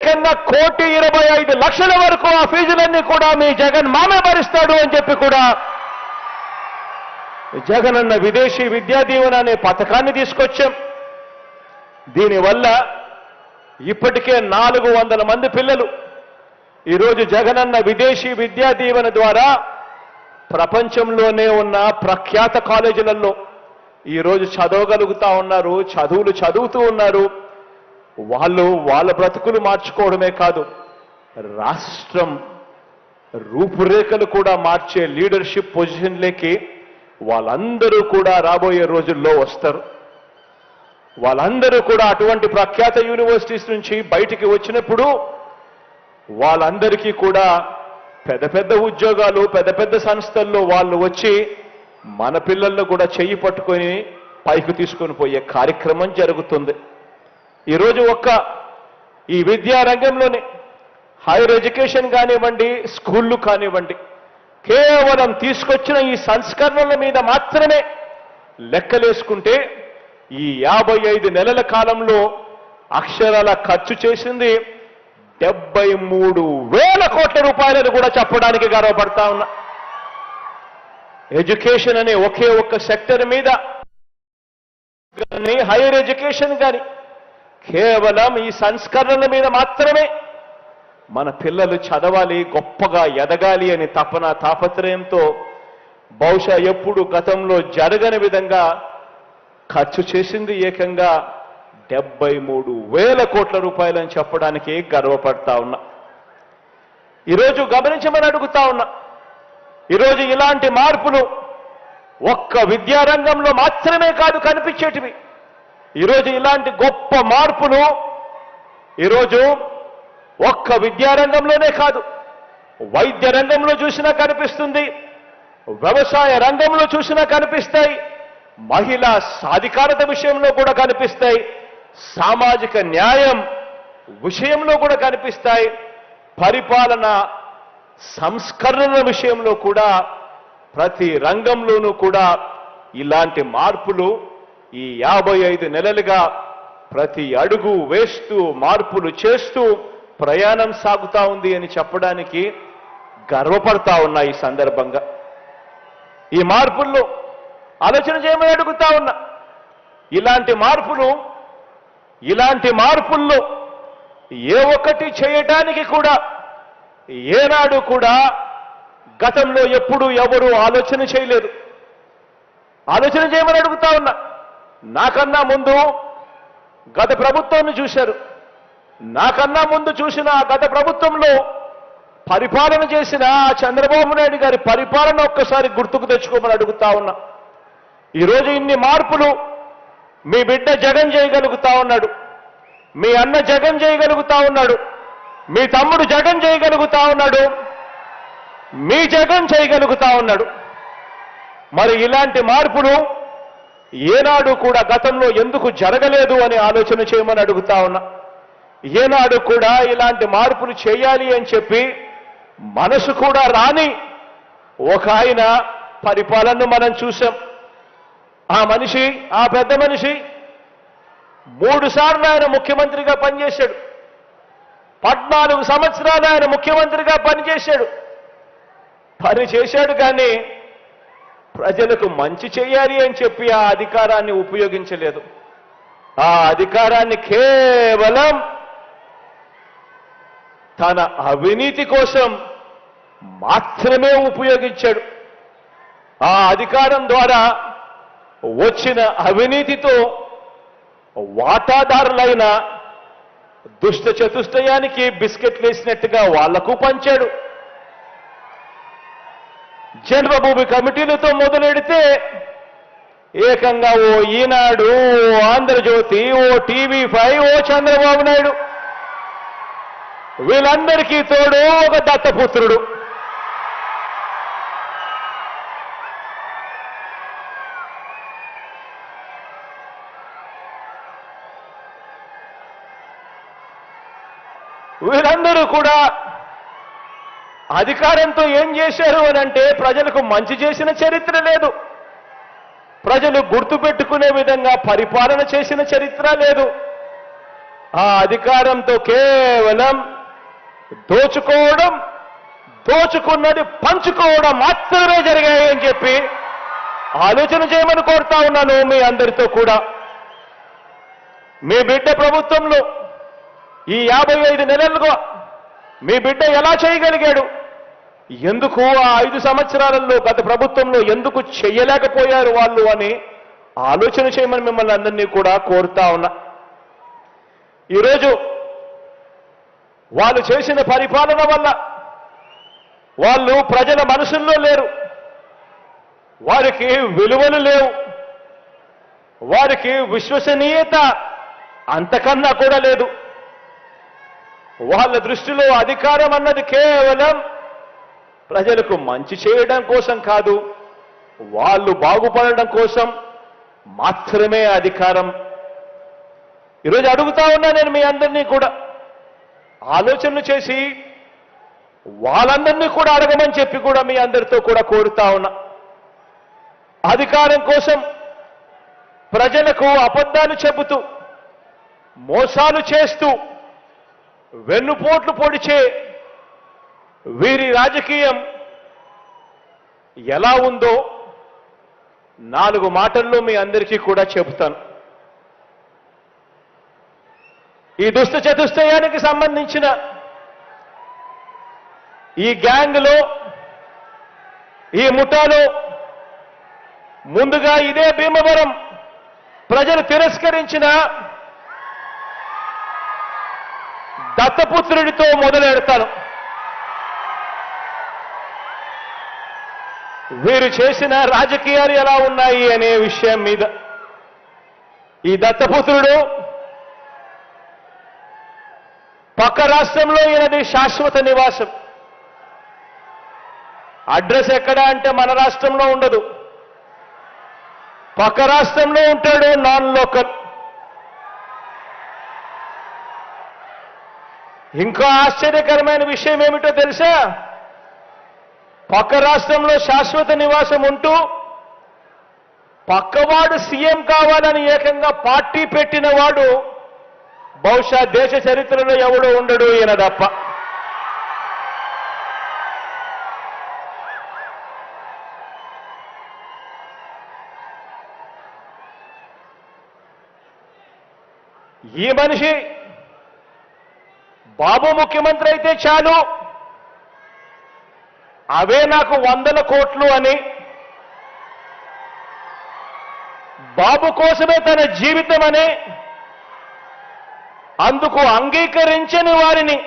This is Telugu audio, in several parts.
ఏకంగా 1,25,00,000 వరకు ఆ ఫీజులన్నీ కూడా మీ జగన్ మామే భరిస్తాడు అని చెప్పి కూడా జగనన్న విదేశీ విద్యా దీవెన అనే పథకాన్ని తీసుకొచ్చాం. దీనివల్ల ఇప్పటికే 400 మంది పిల్లలు ఈరోజు జగనన్న విదేశీ విద్యా దీవెన ద్వారా ప్రపంచంలోనే ఉన్న ప్రఖ్యాత కాలేజీలలో ఈరోజు చదవగలుగుతా ఉన్నారు, చదువులు చదువుతూ ఉన్నారు. వాళ్ళు వాళ్ళ బ్రతుకులు మార్చుకోవడమే కాదు, రాష్ట్రం రూపురేఖలు కూడా మార్చే లీడర్షిప్ పొజిషన్లోకి వాళ్ళందరూ కూడా రాబోయే రోజుల్లో వస్తారు. వాళ్ళందరూ కూడా అటువంటి ప్రఖ్యాత యూనివర్సిటీస్ నుంచి బయటికి వచ్చినప్పుడు వాళ్ళందరికీ కూడా పెద్ద పెద్ద ఉద్యోగాలు, పెద్ద పెద్ద సంస్థల్లో వాళ్ళు వచ్చి మన పిల్లలను కూడా చెయ్యి పట్టుకొని పైకి తీసుకొని పోయే కార్యక్రమం జరుగుతుంది. ఈరోజు ఈ విద్యా రంగంలోనే హైయర్ ఎడ్యుకేషన్ కానివ్వండి, స్కూళ్ళు కానివ్వండి, కేవలం తీసుకొచ్చిన ఈ సంస్కరణల మీద మాత్రమే లెక్కలేసుకుంటే ఈ 55 నెలల కాలంలో అక్షరాల ఖర్చు చేసింది 73,000 కోట్ల రూపాయలను కూడా చెప్పడానికి గర్వపడతా ఉన్నా. ఎడ్యుకేషన్ అనే ఒకే ఒక్క సెక్టర్ మీద కానీ, హైయర్ ఎడ్యుకేషన్ కానీ కేవలం ఈ సంస్కరణల మీద మాత్రమే మన పిల్లలు చదవాలి, గొప్పగా ఎదగాలి అని తాపత్రయంతో బహుశా ఎప్పుడు గతంలో జరగని విధంగా ఖర్చు చేసింది ఏకంగా 73,000 కోట్ల రూపాయలని చెప్పడానికి గర్వపడతా ఉన్నా. ఈరోజు గమనించమని అడుగుతా ఉన్నా. ఈరోజు ఇలాంటి మార్పులు ఒక్క విద్యారంగంలో మాత్రమే కాదు కనిపించేటివి. ఈరోజు ఇలాంటి గొప్ప మార్పులు ఈరోజు ఒక్క విద్యారంగంలోనే కాదు, వైద్య రంగంలో చూసినా కనిపిస్తుంది, వ్యవసాయ రంగంలో చూసినా కనిపిస్తాయి, మహిళా సాధికారత విషయంలో కూడా కనిపిస్తాయి, సామాజిక న్యాయం విషయంలో కూడా కనిపిస్తాయి, పరిపాలన సంస్కరణల విషయంలో కూడా ప్రతి రంగంలోనూ కూడా ఇలాంటి మార్పులు ఈ 55 నెలలుగా ప్రతి అడుగు వేస్తూ మార్పులు చేస్తూ ప్రయాణం సాగుతా ఉంది అని చెప్పడానికి గర్వపడతా ఉన్నా. ఈ సందర్భంగా ఈ మార్పుల్లో ఆలోచన చేయమని అడుగుతా ఉన్నా. ఇలాంటి మార్పుల్లో ఏ ఒక్కటి చేయటానికి కూడా ఏనాడు కూడా గతంలో ఎప్పుడు ఎవరు ఆలోచన చేయలేదు. ఆలోచన చేయమని అడుగుతా ఉన్నా. నాకన్నా ముందు గత ప్రభుత్వాన్ని చూశారు. నాకన్నా ముందు చూసిన గత ప్రభుత్వంలో పరిపాలన చేసిన చంద్రబాబు నాయుడు గారి పరిపాలన ఒక్కసారి గుర్తుకు తెచ్చుకోమని అడుగుతా ఉన్నా. ఈరోజు ఇన్ని మార్పులు మీ బిడ్డ జగన్ చేయగలుగుతా ఉన్నాడు, మీ అన్న జగన్ చేయగలుగుతా ఉన్నాడు, మీ తమ్ముడు జగన్ చేయగలుగుతా ఉన్నాడు, మీ జగన్ చేయగలుగుతా ఉన్నాడు. మరి ఇలాంటి మార్పులు ఏనాడు కూడా గతంలో ఎందుకు జరగలేదు అని ఆలోచన చేయమని అడుగుతా ఉన్నా. ఏనాడు కూడా ఇలాంటి మార్పులు చేయాలి అని చెప్పి మనసు కూడా రాని ఒక ఆయన పరిపాలనను మనం చూసాం. ఆ పెద్ద మనిషి 3 సార్లు ఆయన ముఖ్యమంత్రిగా పనిచేశాడు. 14 సంవత్సరాలు ఆయన ముఖ్యమంత్రిగా పనిచేశాడు కానీ ప్రజలకు మంచి చేయాలి అని చెప్పి ఆ అధికారాన్ని ఉపయోగించలేదు. ఆ అధికారాన్ని కేవలం తన అవినీతి కోసం మాత్రమే ఉపయోగించాడు. ఆ అధికారం ద్వారా వచ్చిన అవినీతితో వాటాదారులైన దుష్ట చతుష్టయానికి బిస్కెట్లు వేసినట్టుగా వాళ్లకు పంచాడు. జన్మభూమి కమిటీలతో మొదలెడితే ఏకంగా ఓ ఈనాడు, ఓ ఆంధ్రజ్యోతి, ఓ TV5, ఓ చంద్రబాబు నాయుడు, వీళ్ళందరికీ తోడు ఒక దత్తపుత్రుడు. వీళ్ళందరూ కూడా అధికారంతో ఏం చేశారు అని అంటే ప్రజలకు మంచి చేసిన చరిత్ర లేదు, ప్రజలు గుర్తుపెట్టుకునే విధంగా పరిపాలన చేసిన చరిత్ర లేదు. ఆ అధికారంతో కేవలం దోచుకోవడం, దోచుకున్నది పంచుకోవడం మాత్రమే జరిగాయి అని చెప్పి ఆలోచన చేయమని కోరుతా ఉన్నాను మీ అందరితో కూడా. మీ బిడ్డ ప్రభుత్వంలో ఈ 55 నెలలుగా మీ బిడ్డ ఎలా చేయగలిగాడు? ఎందుకు ఆ 5 సంవత్సరాలలో గత ప్రభుత్వంలో ఎందుకు చెయ్యలేకపోయారు వాళ్ళు అని ఆలోచన చేయమని మిమ్మల్ని అందరినీ కూడా కోరుతా ఉన్నా. ఈరోజు వాళ్ళు చేసిన పరిపాలన వల్ల వాళ్ళు ప్రజల మనసుల్లో లేరు, వారికి విలువలు లేవు, వారికి విశ్వసనీయత అంతకన్నా కూడా లేదు. వాళ్ళ దృష్టిలో అధికారం అన్నది కేవలం ప్రజలకు మంచి చేయడం కోసం కాదు, వాళ్ళు బాగుపడడం కోసం మాత్రమే అధికారం. ఈరోజు అడుగుతా ఉన్నా నేను మీ అందరినీ కూడా ఆలోచనలు చేసి వాళ్ళందరినీ కూడా అడగమని చెప్పి కూడా మీ అందరితో కూడా కోరుతా ఉన్నా. అధికారం కోసం ప్రజలకు అబద్ధాలు చెబుతూ, మోసాలు చేస్తూ, వెన్నుపోట్లు పొడిచే వీరి రాజకీయం ఎలా ఉందో 4 మాటల్లో మీ అందరికీ కూడా చెబుతాను. ఈ దుష్ట చతుష్టయానికి సంబంధించిన ఈ గ్యాంగ్లో, ఈ ముఠాలో ముందుగా ఇదే భీమవరం ప్రజలు తిరస్కరించిన దత్తపుత్రుడితో మొదలెడతాను. వీరు చేసిన రాజకీయాలు ఎలా ఉన్నాయి అనే విషయం మీద. ఈ దత్తపుత్రుడు పక్క రాష్ట్రంలో ఈయనది శాశ్వత నివాసం. అడ్రస్ ఎక్కడ అంటే మన రాష్ట్రంలో ఉండదు, పక్క రాష్ట్రంలో ఉంటాడు, నాన్ లోకల్. ఇంకా ఆశ్చర్యకరమైన విషయం ఏమిటో తెలుసా? పక్క రాష్ట్రంలో శాశ్వత నివాసం ఉంటూ పక్కవాడు సీఎం కావాలని ఏకంగా పార్టీ పెట్టిన వాడు బహుశా దేశ చరిత్రలో ఎవడో ఉండడు, ఈయన తప్ప. ఈ మనిషి బాబు ముఖ్యమంత్రి అయితే చాలు, అవే నాకు 100 కోట్లు అని, బాబు కోసమే తన జీవితం అని, అందుకు అంగీకరించని వారిని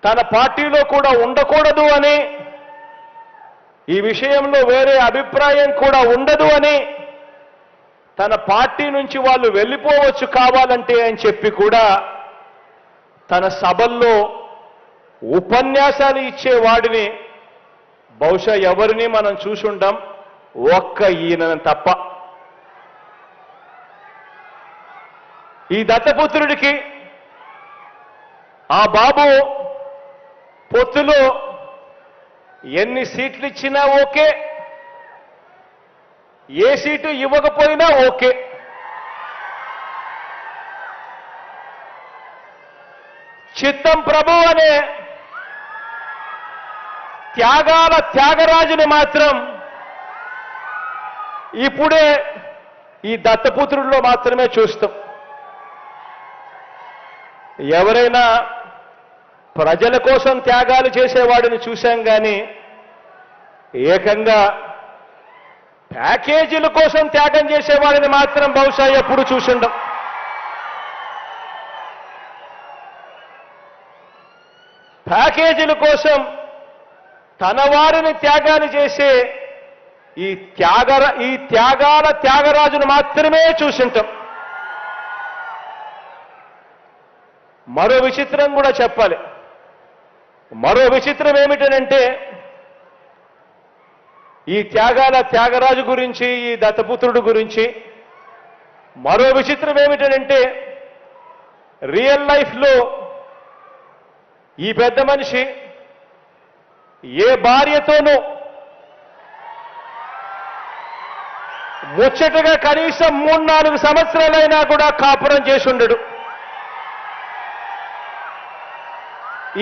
తన పార్టీలో కూడా ఉండకూడదు అని, ఈ విషయంలో వేరే అభిప్రాయం కూడా ఉండదు అని, తన పార్టీ నుంచి వాళ్ళు వెళ్ళిపోవచ్చు కావాలంటే అని చెప్పి కూడా తన సభల్లో ఉపన్యాసాలు ఇచ్చేవాడిని బహుశా ఎవరిని మనం చూసుంటాం, ఒక్క ఈయన తప్ప. ఈ దత్తపుత్రుడికి ఆ బాబు పొత్తులో ఎన్ని సీట్లు ఇచ్చినా ఓకే, ఏ సీటు ఇవ్వకపోయినా ఓకే. చిత్తం ప్రభు అనే త్యాగాల త్యాగరాజుని మాత్రం ఇప్పుడే ఈ దత్తపుత్రుడిలో మాత్రమే చూస్తాం. ఎవరైనా ప్రజల కోసం త్యాగాలు చేసేవాడిని చూశాం కానీ ఏకంగా ప్యాకేజీల కోసం త్యాగం చేసేవాడిని మాత్రం బహుశా ఎప్పుడు చూసుండం. ప్యాకేజీల కోసం తన వారిని త్యాగాలు చేసే ఈ త్యాగాల త్యాగరాజును మాత్రమే చూసుంటాం. మరో విచిత్రం కూడా చెప్పాలి. మరో విచిత్రం ఏమిటనంటే ఈ త్యాగాల త్యాగరాజు గురించి, ఈ దత్తపుత్రుడు గురించి మరో విచిత్రం ఏమిటనంటే రియల్ లైఫ్లో ఈ పెద్ద మనిషి ఏ భార్యతోనూ ముచ్చటగా కనీసం 3-4 సంవత్సరాలైనా కూడా కాపురం చేసి ఉండడు.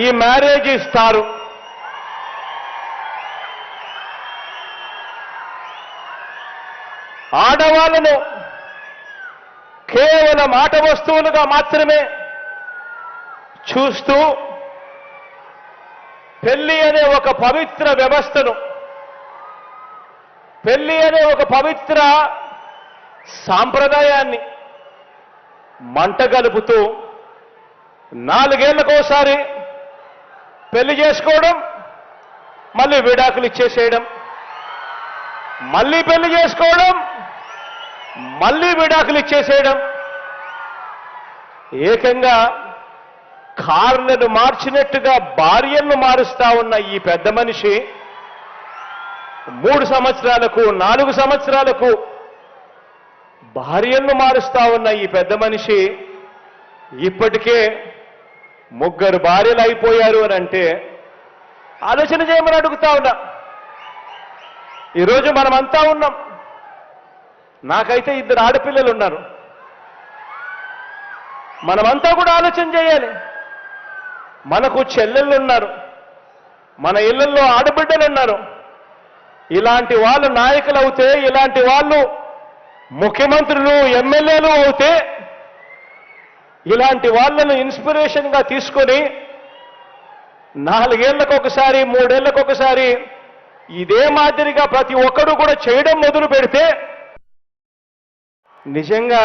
ఈ మ్యారేజ్ ఇస్తారు. ఆడవాళ్ళను కేవలం ఆట వస్తువులుగా మాత్రమే చూస్తూ పెళ్లి అనే ఒక పవిత్ర వ్యవస్థను, పెళ్లి అనే ఒక పవిత్ర సాంప్రదాయాన్ని మంట గలుపుతూ 4 ఏళ్లకోసారి పెళ్లి చేసుకోవడం, మళ్ళీ విడాకులు ఇచ్చేసేయడం, మళ్ళీ పెళ్లి చేసుకోవడం, మళ్ళీ విడాకులు ఇచ్చేసేయడం, ఏకంగా కార్లను మార్చినట్టుగా భార్యలను మారుస్తా ఉన్న ఈ పెద్ద మనిషి 3 సంవత్సరాలకు 4 సంవత్సరాలకు భార్యలను మారుస్తా ఉన్న ఈ పెద్ద మనిషి ఇప్పటికే 3 భార్యలు అయిపోయారు అని అంటే ఆలోచన చేయమని అడుగుతా ఉన్నా. ఈరోజు మనమంతా ఉన్నాం. నాకైతే 2 ఆడపిల్లలు ఉన్నారు. మనమంతా కూడా ఆలోచన చేయాలి. మనకు చెల్లెళ్ళు ఉన్నారు, మన ఇళ్లలో ఆడబిడ్డలు ఉన్నారు. ఇలాంటి వాళ్ళు నాయకులు అవుతే, ఇలాంటి వాళ్ళు ముఖ్యమంత్రులు ఎమ్మెల్యేలు అవుతే, ఇలాంటి వాళ్ళను ఇన్స్పిరేషన్గా తీసుకొని 4 ఏళ్లకు ఒకసారి 3 ఏళ్లకు ఒకసారి ఇదే మాదిరిగా ప్రతి ఒక్కరూ కూడా చేయడం మొదలు పెడితే నిజంగా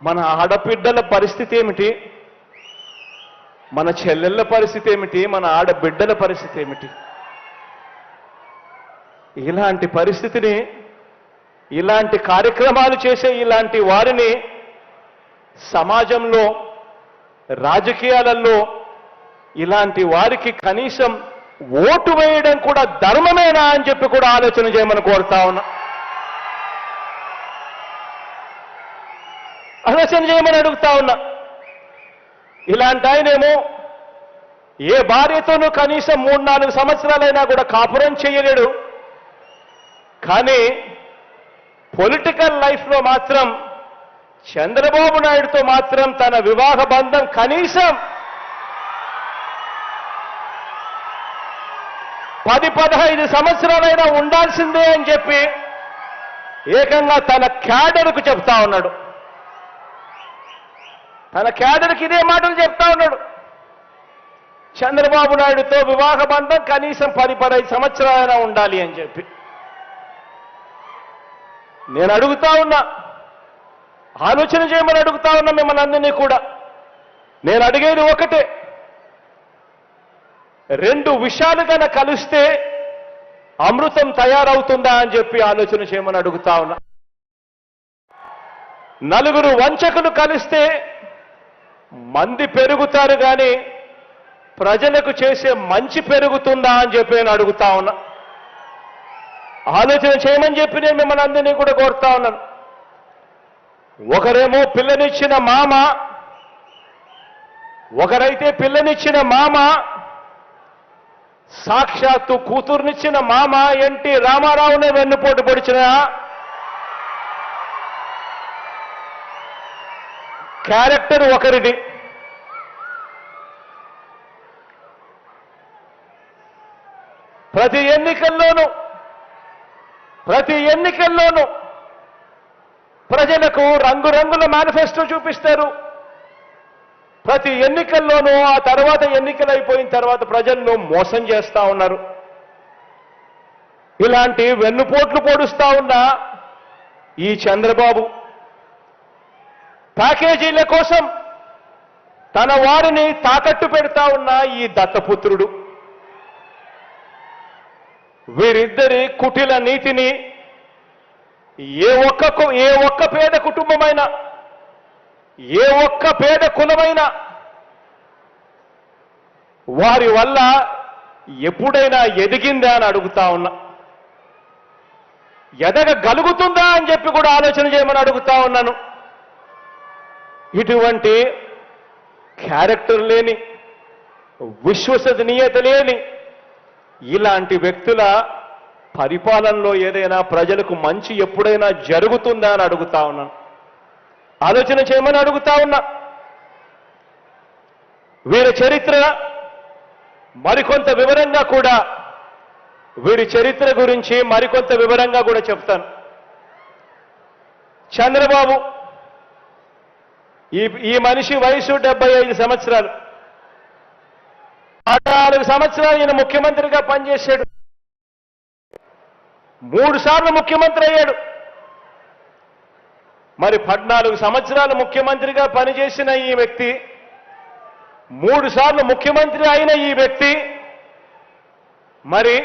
మన ఆడబిడ్డల పరిస్థితి ఏమిటి, మన చెల్లెళ్ళ పరిస్థితి ఏమిటి, మన ఆడబిడ్డల పరిస్థితి ఏమిటి? ఇలాంటి పరిస్థితిని, ఇలాంటి కార్యక్రమాలు చేసే ఇలాంటి వారిని సమాజంలో, రాజకీయాలలో ఇలాంటి వారికి కనీసం ఓటు వేయడం కూడా ధర్మమేనా అని చెప్పి కూడా ఆలోచన చేయమని కోరుతా ఉన్నా. ఆలోచన చేయమని అడుగుతా ఉన్నా. ఇలాంటి ఆయనేమో ఏ భార్యతోనూ కనీసం 3-4 సంవత్సరాలైనా కూడా కాపురం చేయలేడు. కానీ పొలిటికల్ లైఫ్లో మాత్రం చంద్రబాబు నాయుడుతో మాత్రం తన వివాహ బంధం కనీసం 10-15 సంవత్సరాలైనా ఉండాల్సిందే అని చెప్పి ఏకంగా తన క్యాడర్కు చెప్తా ఉన్నాడు. తన క్యాడర్కి ఇదే మాటలు చెప్తా ఉన్నాడు. చంద్రబాబు నాయుడుతో వివాహ బంధం కనీసం 10-15 సంవత్సరాలైనా ఉండాలి అని చెప్పి. నేను అడుగుతా ఉన్నా, ఆలోచన చేయమని అడుగుతా ఉన్నా మిమ్మల్ని అందరినీ కూడా. నేను అడిగేది ఒకటే, 2 విషయాలు కనుక కలిస్తే అమృతం తయారవుతుందా అని చెప్పి ఆలోచన చేయమని అడుగుతా ఉన్నా. 4 వంచకులు కలిస్తే మంది పెరుగుతారు కానీ ప్రజలకు చేసే మంచి పెరుగుతుందా అని చెప్పి నేను అడుగుతా ఉన్నా. ఆలోచన చేయమని చెప్పి నేను మిమ్మల్ని అందరినీ కూడా కోరుతా ఉన్నాను. ఒకరేమో పిల్లనిచ్చిన మామ, ఒకరైతే పిల్లనిచ్చిన మామ, సాక్షాత్తు కూతుర్నిచ్చిన మామ ఎన్టీ రామారావునే వెన్నుపోటు పొడిచిన క్యారెక్టర్ ఒకరిది. ప్రతి ఎన్నికల్లోనూ ప్రజలకు రంగురంగుల మేనిఫెస్టో చూపిస్తారు. ప్రతి ఎన్నికల్లోనూ ఆ తర్వాత ఎన్నికలు అయిపోయిన తర్వాత ప్రజలను మోసం చేస్తా ఉన్నారు. ఇలాంటి వెన్నుపోట్లు పొడుస్తా ఉన్న ఈ చంద్రబాబు ప్యాకేజీల కోసం తన వారిని తాకట్టు పెడతా ఉన్న ఈ దత్తపుత్రుడు, వీరిద్దరి కుటిల నీతిని ఏ ఒక్క పేద కుటుంబమైనా, ఏ ఒక్క పేద కులమైనా వారి వల్ల ఎప్పుడైనా ఎదిగిందా అని అడుగుతా ఉన్నా. ఎదగగలుగుతుందా అని చెప్పి కూడా ఆలోచన చేయమని అడుగుతా ఉన్నాను. ఇటువంటి క్యారెక్టర్ లేని, విశ్వసనీయత లేని ఇలాంటి వ్యక్తుల పరిపాలనలో ఏదైనా ప్రజలకు మంచి ఎప్పుడైనా జరుగుతుందా అని అడుగుతా ఉన్నాను. ఆలోచన చేయమని అడుగుతా ఉన్నా. వీరి చరిత్ర మరికొంత వివరంగా కూడా వీరి చరిత్ర గురించి మరికొంత వివరంగా కూడా చెప్తాను. చంద్రబాబు ఈ మనిషి వయసు 75 సంవత్సరాలు. 14 సంవత్సరాలు ఈయన ముఖ్యమంత్రిగా పనిచేశాడు. 3 సార్లు ముఖ్యమంత్రి అయ్యాడు. మరి 14 సంవత్సరాలు ముఖ్యమంత్రిగా పనిచేసిన ఈ వ్యక్తి, 3 సార్లు ముఖ్యమంత్రి అయిన ఈ వ్యక్తి మరి